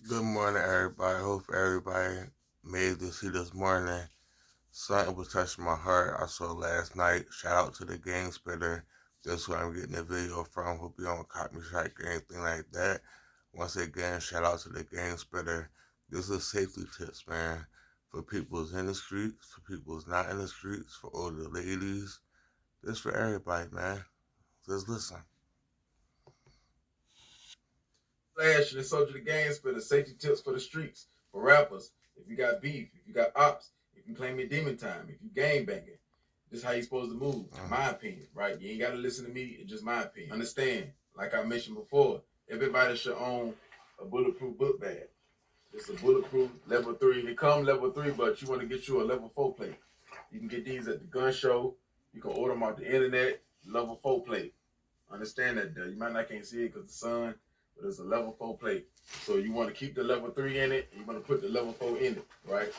Good morning, everybody. Hope everybody made it to see this morning. Something was touching my heart. I saw last night. Shout out to the Gang Spitter. That's where I'm getting the video from. Hope you don't copy me strike or anything like that. Once again, shout out to the Gang Spitter. This is safety tips, man. For people who's in the streets, for people who's not in the streets, for older ladies. This for everybody, man. Just listen. Flash and Soldier the Games for the safety tips for the streets, for rappers. If you got beef, if you got ops, if you claim your demon time, if you gang banging, this is how you supposed to move. My opinion, right? You ain't got to listen to me. It's just my opinion. Understand, like I mentioned before, everybody should own a bulletproof book bag. It's a bulletproof level 3. They come level 3, but you want to get you a level 4 plate. You can get these at the gun show. You can order them off the internet. Level 4 plate. Understand that, though. You might not can't see it because the sun, but it's a level 4 plate. So you want to keep the level 3 in it, and you want to put the level 4 in it, right?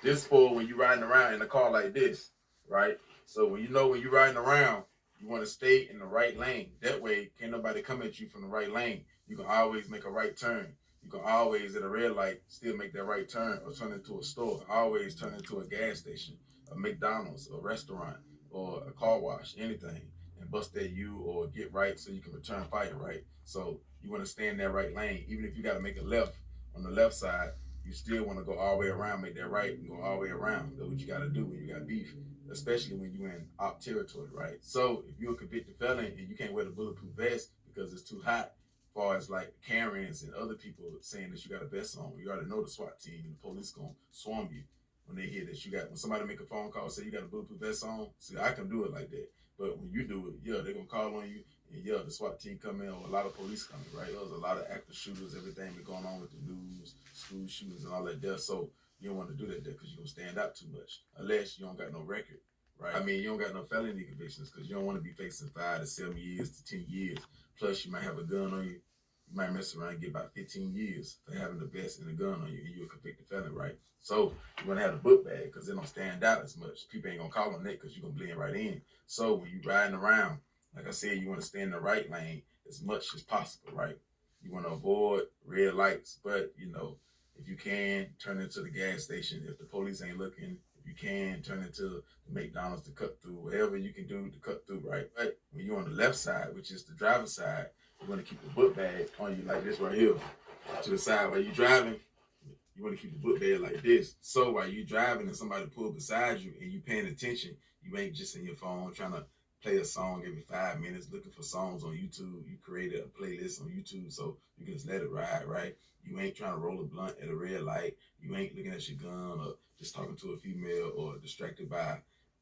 This for when you're riding around in a car like this, right? So when you're riding around, you want to stay in the right lane. That way, can't nobody come at you from the right lane. You can always make a right turn. You can always, at a red light, still make that right turn or turn into a store. Always turn into a gas station, a McDonald's, a restaurant, or a car wash, anything, and bust that U or get right so you can return fire, right? So you want to stay in that right lane. Even if you got to make a left on the left side, you still want to go all the way around, make that right, and go all the way around. That's what you got to do when you got beef, especially when you're in op territory, right? So if you're a convicted felon and you can't wear the bulletproof vest because it's too hot, as far as like Karens and other people saying that you got a vest on, you already know the SWAT team and the police gonna swarm you when they hear that you got. When somebody make a phone call say you got a bulletproof vest on, see, I can do it like that. But when you do it, yeah, they're gonna call on you, and yeah, the SWAT team come in, or a lot of police coming, right? There was a lot of active shooters, everything been going on with the news, school shootings, and all that there. So you don't want to do that there because you're gonna stand out too much, unless you don't got no record, right? I mean, you don't got no felony convictions because you don't want to be facing 5 to 7 years to 10 years. Plus, you might have a gun on you. You might mess around and get about 15 years for having the vest and a gun on you, and you're a convicted felon, right? So you want to have the book bag because it don't stand out as much. People ain't gonna call on that because you're gonna blend right in. So when you riding around, like I said, you want to stay in the right lane as much as possible, right? You want to avoid red lights, but if you can, turn into the gas station. If the police ain't looking, if you can, turn into the McDonald's to cut through, whatever you can do to cut through, right? But when you're on the left side, which is the driver's side, you want to keep the book bag on you like this right here to the side while you're driving. You want to keep the book bag like this. So while you're driving and somebody pull beside you and you paying attention, you ain't just in your phone trying to play a song every 5 minutes looking for songs on YouTube. You created a playlist on YouTube so you can just let it ride, right? You ain't trying to roll a blunt at a red light. You ain't looking at your gun or just talking to a female or distracted by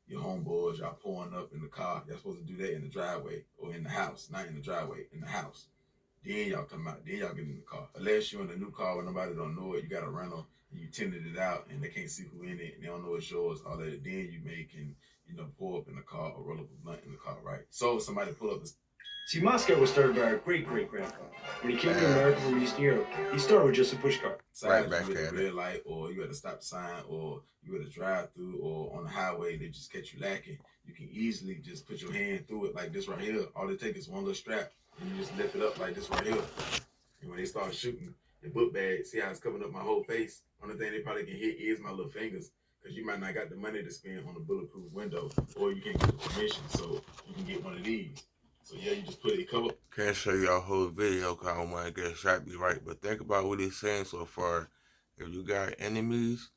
your homeboys. Y'all pulling up in the car. Y'all supposed to do that in the driveway or in the house, not in the driveway, in the house. Then y'all come out. Then y'all get in the car. Unless you're in a new car where nobody don't know it, you got a rental and you tinted it out and they can't see who in it and they don't know it's yours. All that. Then you can pull up in the car or roll up a blunt in the car, right? So somebody pull up. See, Moscow was started by our great-great-grandfather. When he came to Man, America from Eastern Europe, he started with just a pushcart. right Side back you at at a it. red light or you at a stop sign or you at a drive through or on the highway, they just catch you lacking. You can easily just put your hand through it like this right here. All it takes is one little strap and you just lift it up like this right here. And when they start shooting the book bag, see how it's covering up my whole face? Only thing they probably can hit is my little fingers because you might not got the money to spend on a bulletproof window or you can't get the permission, so you can get one of these. So yeah, you just put it cover. Can't show y'all whole video because I don't want to get shot be right. But think about what he's saying so far. If you got enemies,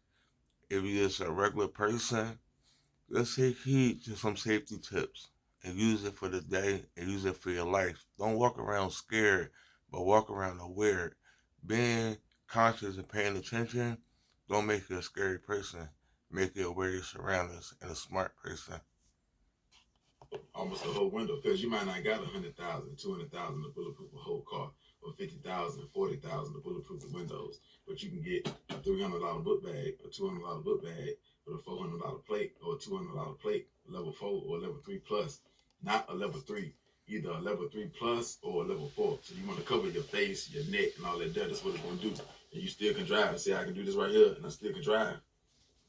if you're just a regular person, just take heed to some safety tips and use it for the day and use it for your life. Don't walk around scared, but walk around aware. Being conscious and paying attention don't make you a scary person. Make you aware of your surroundings and a smart person. Almost the whole window because you might not got 100,000, 200,000 to bulletproof a whole car or 50,000, 40,000 to bulletproof the windows. But you can get a $300 book bag, a $200 book bag with a $400 plate or a $200 plate, level 4 or level 3 plus, not a level 3. Either a level 3 plus or a level 4. So you want to cover your face, your neck, and all that. That's what it's going to do. And you still can drive. See, I can do this right here, and I still can drive.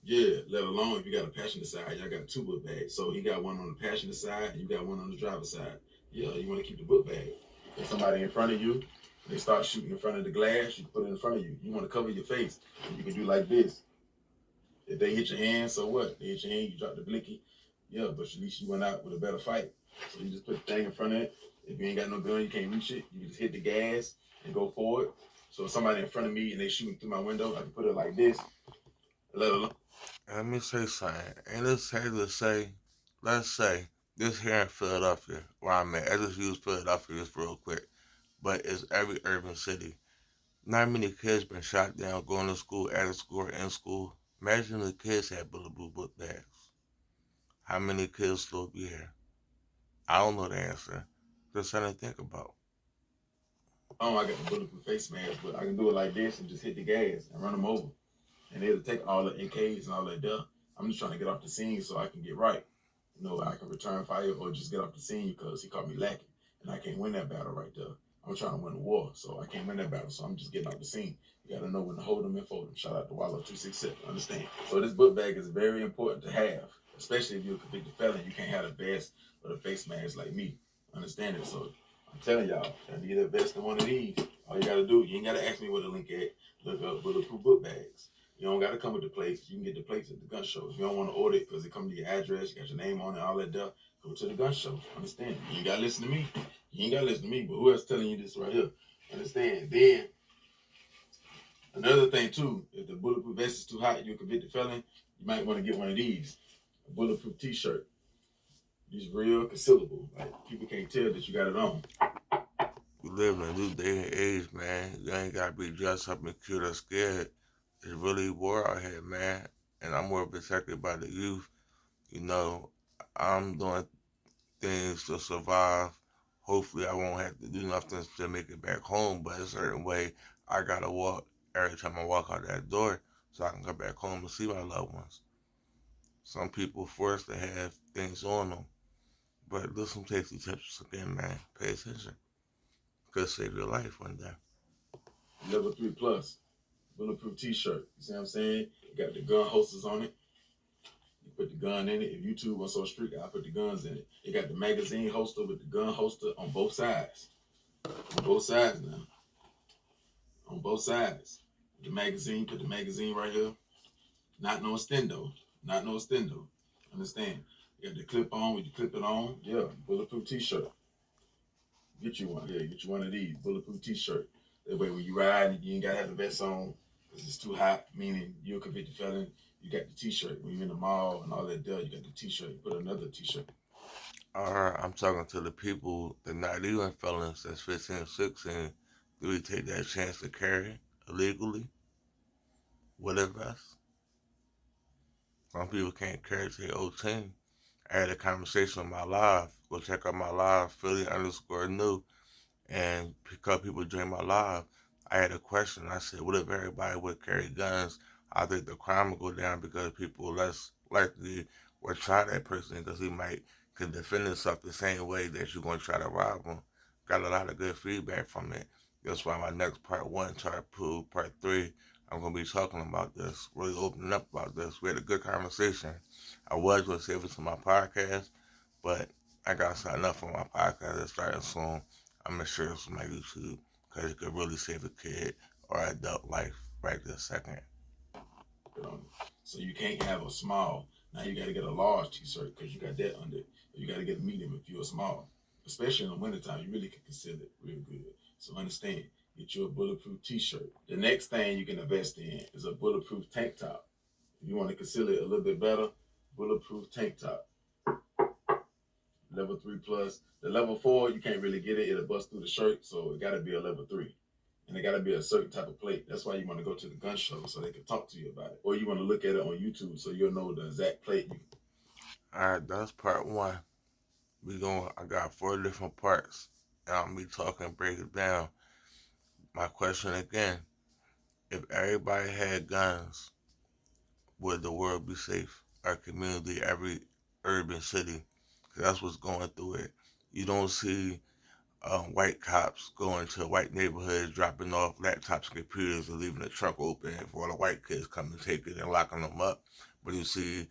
Yeah, let alone if you got a passenger side, y'all got two book bags. So he got one on the passenger side and you got one on the driver's side. Yeah, you want to keep the book bag. If somebody in front of you When they start shooting in front of the glass, you put it in front of you. You want to cover your face. And you can do like this. If they hit your hand, so what? They hit your hand, you drop the blicky. Yeah, but at least you went out with a better fight. So you just put the thing in front of it. If you ain't got no gun, you can't reach it. You can just hit the gas and go forward. So if somebody in front of me and they shooting through my window, I can put it like this. Let alone. Let me say something. Ain't it safe to say, let's say, this here in Philadelphia, where I'm at, I just use Philadelphia just real quick, but it's every urban city. Not many kids been shot down going to school, out of school, or in school. Imagine the kids had bulletproof book bags. How many kids still be here? I don't know the answer. Just something to think about. Oh, I got the bulletproof face mask, but I can do it like this and just hit the gas and run them over. And it'll take all the AKs and all that done. I'm just trying to get off the scene so I can get right. I can return fire or just get off the scene because he caught me lacking. And I can't win that battle right there. I'm trying to win the war, so I can't win that battle. So I'm just getting off the scene. You got to know when to hold them and fold them. Shout out to Wallow 267. Understand? So this book bag is very important to have, especially if you're a convicted felon. You can't have the vest or the face mask like me. Understand it? So I'm telling y'all, I need a vest in one of these. All you got to do, you ain't got to ask me where the link at. Look up Bulletproof book bags. You don't got to come with the plates. You can get the plates at the gun show. If you don't want to order it because it comes to your address, you got your name on it, all that stuff, go to the gun show. Understand? You ain't got to listen to me. You ain't got to listen to me, but who else telling you this right here? Understand? Then, another thing too, if the bulletproof vest is too hot, you're a convicted felon, you might want to get one of these. A bulletproof t-shirt. These real concealable. Like, people can't tell that you got it on. We live in a new day and age, man. You ain't gotta be dressed up and cute or scared. It's really war out here, man. And I'm more protected by the youth. You know, I'm doing things to survive. Hopefully, I won't have to do nothing to make it back home, but a certain way, I gotta walk every time I walk out that door so I can come back home and see my loved ones. Some people forced to have things on them, but listen, safety tips again, man. Pay attention. Could save your life one day. Level 3 plus. Bulletproof t-shirt. You see what I'm saying? You got the gun holsters on it. You put the gun in it. If YouTube was so strict, I put the guns in it. It got the magazine holster with the gun holster on both sides. On both sides now. On both sides. The magazine, put the magazine right here. Not no stendo. Not no stendo. Understand? You got the clip on. When you clip it on, yeah, bulletproof t-shirt. Get you one. Yeah, get you one of these. Bulletproof t-shirt. That way when you ride, you ain't got to have the vest on because it's too hot, meaning you're a convicted felon. You got the t-shirt. When you're in the mall and all that deal, you got the t-shirt. You put another t-shirt. Or I'm talking to the people that not even felons that's 15, 16. Do we take that chance to carry illegally with a vest? Some people can't carry to their 18. I had a conversation on my live. Go check out my live, Philly_new, and pick up people during my live. I had a question. I said, what if everybody would carry guns? I think the crime would go down because people less likely would try that person because he might could defend himself the same way that you're going to try to rob him. Got a lot of good feedback from it. That's why my next part 1, part 2, part 3, I'm going to be talking about this, really opening up about this. We had a good conversation. I was going to save it to my podcast, but I got to sign up for my podcast that's starting soon. I'm going to share this on my YouTube because it could really save a kid or adult life right this second. So you can't have a small. Now you got to get a large t-shirt because you got that under it. You got to get a medium if you're a small. Especially in the wintertime, you really can conceal it real good. So understand, get you a bulletproof t-shirt. The next thing you can invest in is a bulletproof tank top. If you want to conceal it a little bit better, bulletproof tank top. Level 3 plus. The level 4, you can't really get it. It'll bust through the shirt, so it got to be a level 3. And it got to be a certain type of plate. That's why you want to go to the gun show so they can talk to you about it. Or you want to look at it on YouTube so you'll know the exact plate. All right, that's part 1. I got 4 different parts. And I'll be talking, break it down. My question again, if everybody had guns, would the world be safe? Our community, every urban city, 'cause that's what's going through it. You don't see white cops going to white neighborhoods, dropping off laptops and computers and leaving the trunk open for all the white kids come and take it and locking them up. But you see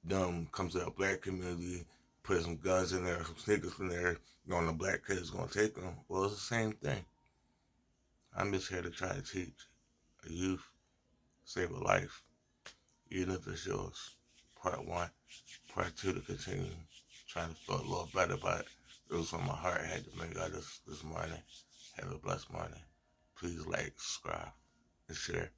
them come to a black community, put some guns in there, some sneakers in there, knowing the black kids going to take them. Well, it's the same thing. I'm just here to try to teach a youth, save a life, even if it's yours. Part 1. Part 2 to continue trying to feel a little better, but it was on my heart. I had to make out this morning. Have a blessed morning. Please like, subscribe, and share.